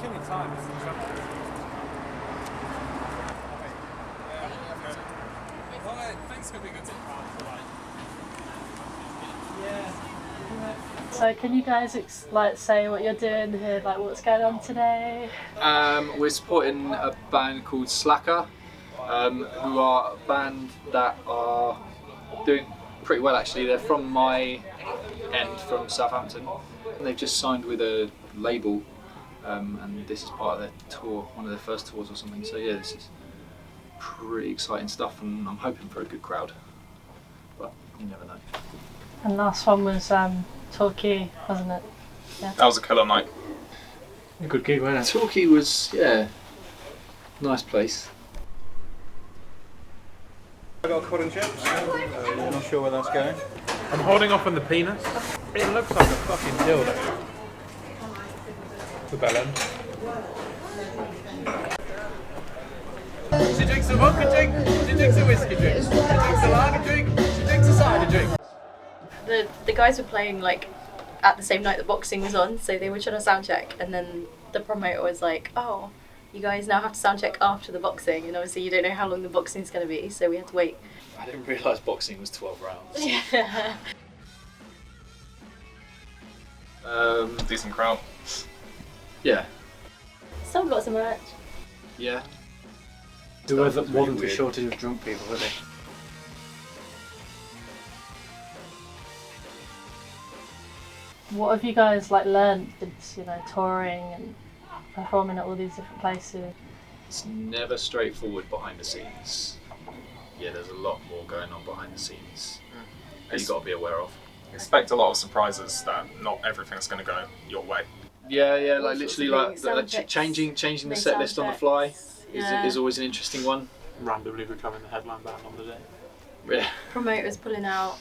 killing time. It's the trouble. Well, thanks for being a tip. So can you guys say what you're doing here, like what's going on today? We're supporting a band called Slacker, who are a band that are doing pretty well actually. They're from my end, from Southampton, and they've just signed with a label, and this is part of their tour, one of their first tours or something. So yeah, this is pretty exciting stuff, and I'm hoping for a good crowd, but you never know. And last one was Torquay, wasn't it? Yeah. That was a killer night. A good gig, wasn't it? Torquay was, yeah, nice place. I got a cod and chips. Not sure where that's going. I'm holding off on the penis. It looks like a fucking dildo. The bell end. She drinks a vodka drink, she drinks a whiskey drink, she drinks a lager drink, she drinks a cider drink. The guys were playing like at the same night the boxing was on, so they were trying to sound check, and then the promoter was like, "Oh, you guys now have to sound check after the boxing," and obviously you don't know how long the boxing's going to be, so we had to wait. I didn't realise boxing was 12 rounds. Yeah. Decent crowd. Yeah. Sold lots of merch. Yeah. There wasn't really a weird. shortage of drunk people, was there? What have you guys learned since touring and performing at all these different places? It's never straightforward behind the scenes. Yeah, there's a lot more going on behind the scenes that you've got to be aware of. Expect a lot of surprises that not everything's going to go your way. Yeah, All like sorts literally of things, sound checks, changing the make set sound list on the fly checks. is always an interesting one. Randomly becoming the headline band on the day. Yeah. Promoters pulling out,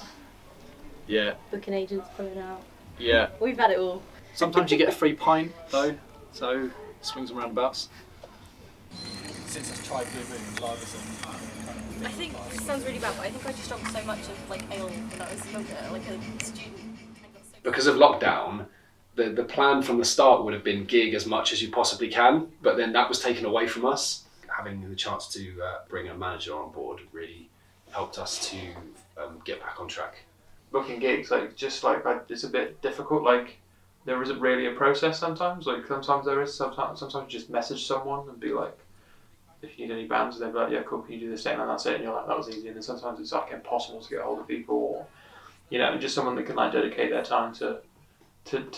Yeah. booking agents pulling out. Yeah. We've had it all. Sometimes you get a free pint though, so swings and roundabouts. Since I've tried Blue Moon, lagers and kind of I think it sounds really bad, but I think I just drank so much of ale when I was younger, like a student. Because of lockdown, the plan from the start would have been gig as much as you possibly can, but then that was taken away from us. Having the chance to bring a manager on board really helped us to get back on track. Booking gigs, it's a bit difficult. There isn't really a process sometimes. Sometimes there is. Sometimes you just message someone and be like, if you need any bands, and they'll be like, yeah, cool, can you do this thing? And that's it. And you're like, that was easy. And then sometimes it's impossible to get hold of people, or just someone that can dedicate their time to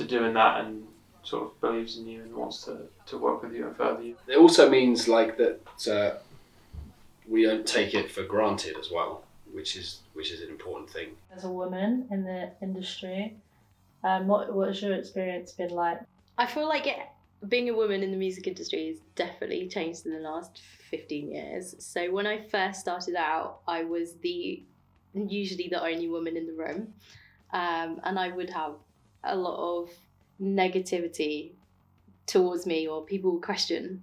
doing that and sort of believes in you and wants to work with you and further you. It also means that we don't take it for granted as well, which is an important thing. As a woman in the industry, what has your experience been like? I feel like being a woman in the music industry has definitely changed in the last 15 years. So when I first started out, I was usually the only woman in the room, and I would have a lot of negativity towards me, or people would question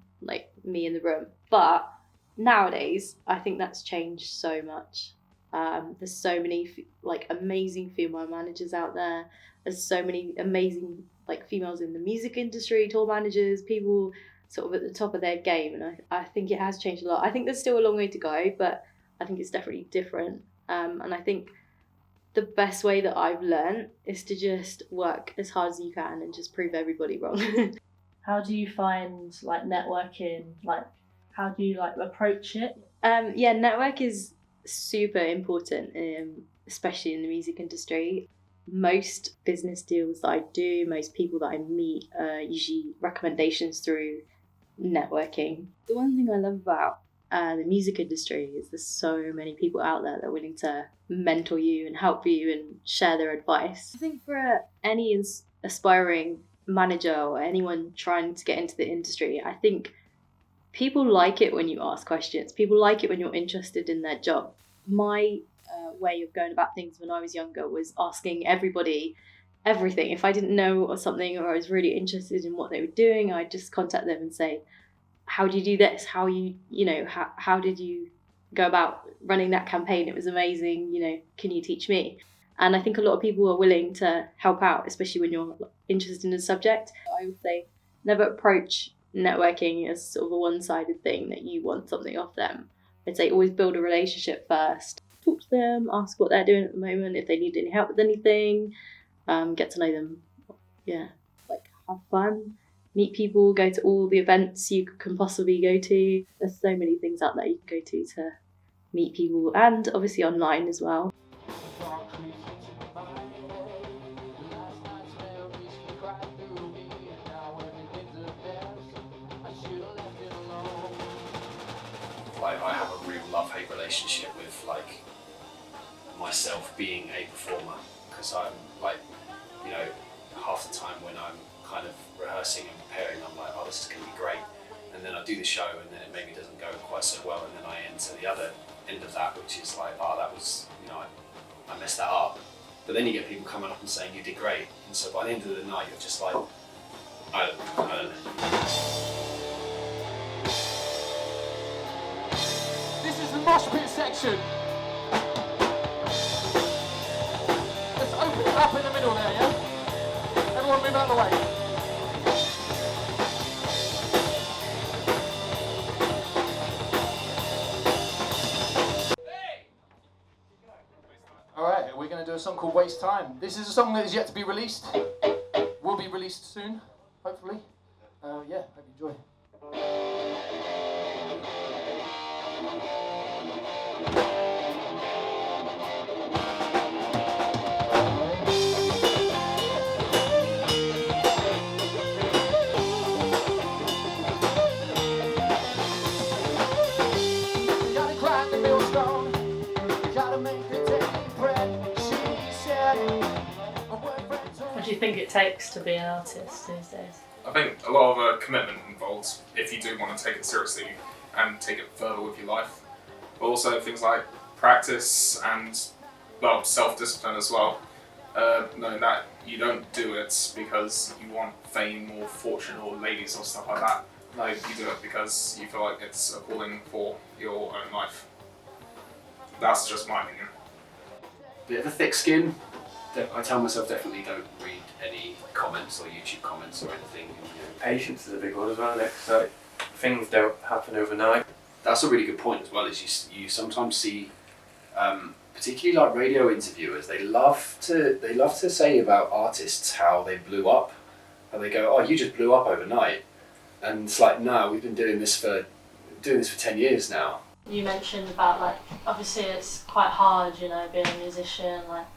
me in the room. But nowadays, I think that's changed so much. There's so many amazing female managers out there. There's so many amazing females in the music industry, tour managers, people sort of at the top of their game, and I think it has changed a lot. I think there's still a long way to go, but I think it's definitely different. And I think the best way that I've learned is to just work as hard as you can and just prove everybody wrong. How do you find networking? How do you approach it? Network is super important, especially in the music industry. Most business deals that I do, most people that I meet are usually recommendations through networking. The one thing I love about the music industry is there's so many people out there that are willing to mentor you and help you and share their advice. I think for any aspiring manager or anyone trying to get into the industry, I think people like it when you ask questions. People like it when you're interested in their job. My way of going about things when I was younger was asking everybody everything. If I didn't know or something, or I was really interested in what they were doing, I'd just contact them and say, how do you do this? How did you go about running that campaign? It was amazing. Can you teach me? And I think a lot of people are willing to help out, especially when you're interested in the subject. I would say never approach networking as sort of a one-sided thing that you want something off them. I'd say always build a relationship first. Talk to them, ask what they're doing at the moment, if they need any help with anything, get to know them. Yeah, like have fun, meet people, go to all the events you can possibly go to. There's so many things out there you can go to meet people, and obviously online as well. I have a real love-hate relationship with like myself being a performer, because I'm like, you know, half the time when I'm kind of rehearsing and preparing, I'm like, oh, this is going to be great, and then I do the show and then it maybe doesn't go quite so well, and then I enter the other end of that, which is like, oh, that was, you know, I messed that up. But then you get people coming up and saying you did great, and so by the end of the night you're just like, I don't know. This is the mosh pit section. Let's open it up in the middle there, yeah? Everyone move out of the way. Alright, we're going to do a song called Waste Time. This is a song that is yet to be released. Will be released soon, hopefully. Yeah, hope you enjoy. What do you think it takes to be an artist these days? I think a lot of commitment involved if you do want to take it seriously and take it further with your life. But also things like practice and, well, self-discipline as well. Knowing that you don't do it because you want fame or fortune or ladies or stuff like that. No, you do it because you feel like it's a calling for your own life. That's just my opinion. Bit of a thick skin. I tell myself definitely don't read any comments or YouTube comments or anything. You know. Patience is a big one as well, Nick. So things don't happen overnight. That's a really good point as well. Is you sometimes see, particularly like radio interviewers, they love to say about artists how they blew up, how they go, oh, you just blew up overnight, and it's like, no, we've been doing this for 10 years now. You mentioned about, like, obviously it's quite hard, you know, being a musician. Like,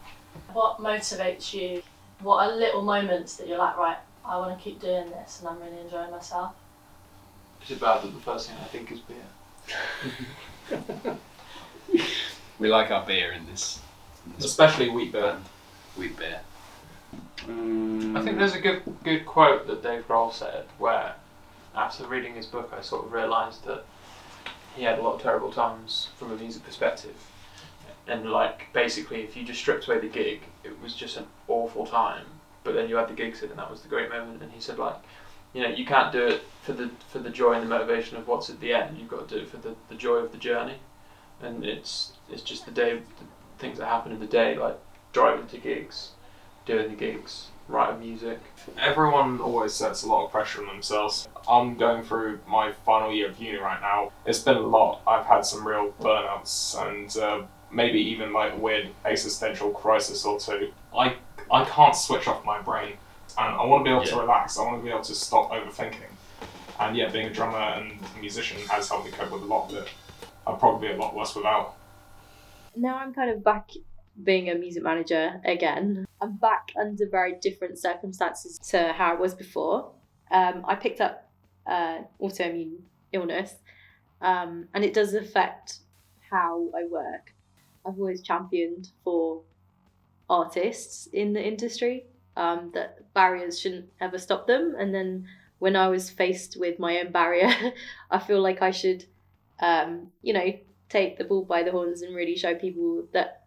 what motivates you? What are little moments that you're like, right, I want to keep doing this and I'm really enjoying myself? Is it bad that the first thing I think is beer? We like our beer in this Especially wheat beer. Wheat beer. I think there's a good quote that Dave Grohl said where, after reading his book, I sort of realised that he had a lot of terrible times from a music perspective. And like, basically, if you just stripped away the gig, it was just an awful time. But then you had the gigs in, and that was the great moment. And he said, like, you know, you can't do it for the joy and the motivation of what's at the end. You've got to do it for the joy of the journey. And it's just the things that happen in the day, like driving to gigs, doing the gigs, writing music. Everyone always sets a lot of pressure on themselves. I'm going through my final year of uni right now. It's been a lot. I've had some real burnouts and maybe even like a weird existential crisis or two. I can't switch off my brain, and I want to be able to relax. I want to be able to stop overthinking. And yeah, being a drummer and a musician has helped me cope with a lot of it. I'd probably be a lot worse without. Now I'm kind of back being a music manager again. I'm back under very different circumstances to how I was before. I picked up autoimmune illness, and it does affect how I work. I've always championed for artists in the industry, that barriers shouldn't ever stop them. And then when I was faced with my own barrier, I feel like I should, take the bull by the horns and really show people that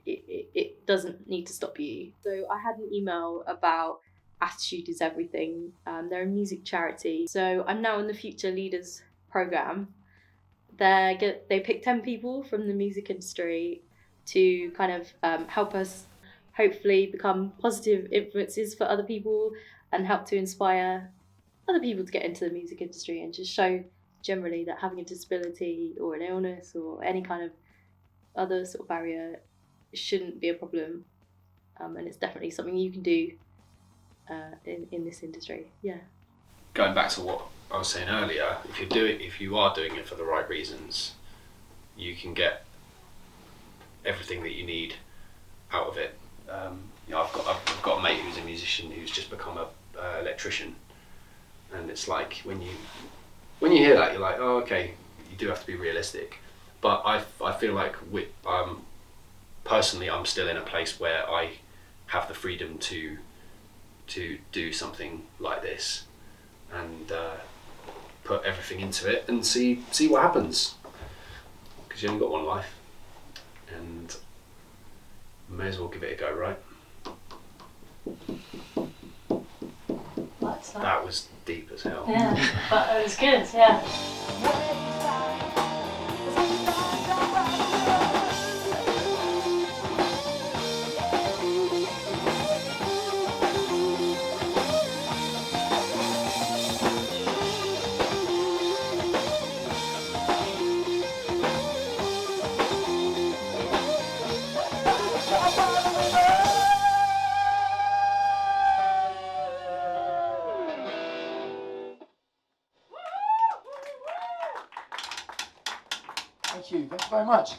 it doesn't need to stop you. So I had an email about Attitude is Everything. They're a music charity. So I'm now in the Future Leaders program. They pick 10 people from the music industry to kind of help us hopefully become positive influences for other people and help to inspire other people to get into the music industry and just show generally that having a disability or an illness or any kind of other sort of barrier shouldn't be a problem, and it's definitely something you can do in this industry. Yeah. Going back to what I was saying earlier, if you are doing it for the right reasons, you can get everything that you need out of it. I've got a mate who's a musician who's just become a electrician, and it's like when you hear that, you're like, oh, okay, you do have to be realistic. But I feel like personally, I'm still in a place where I have the freedom to do something like this and put everything into it and see what happens, because you only got one life and may as well give it a go, right? That was deep as hell. Yeah, but it was good, yeah. Thank you very much.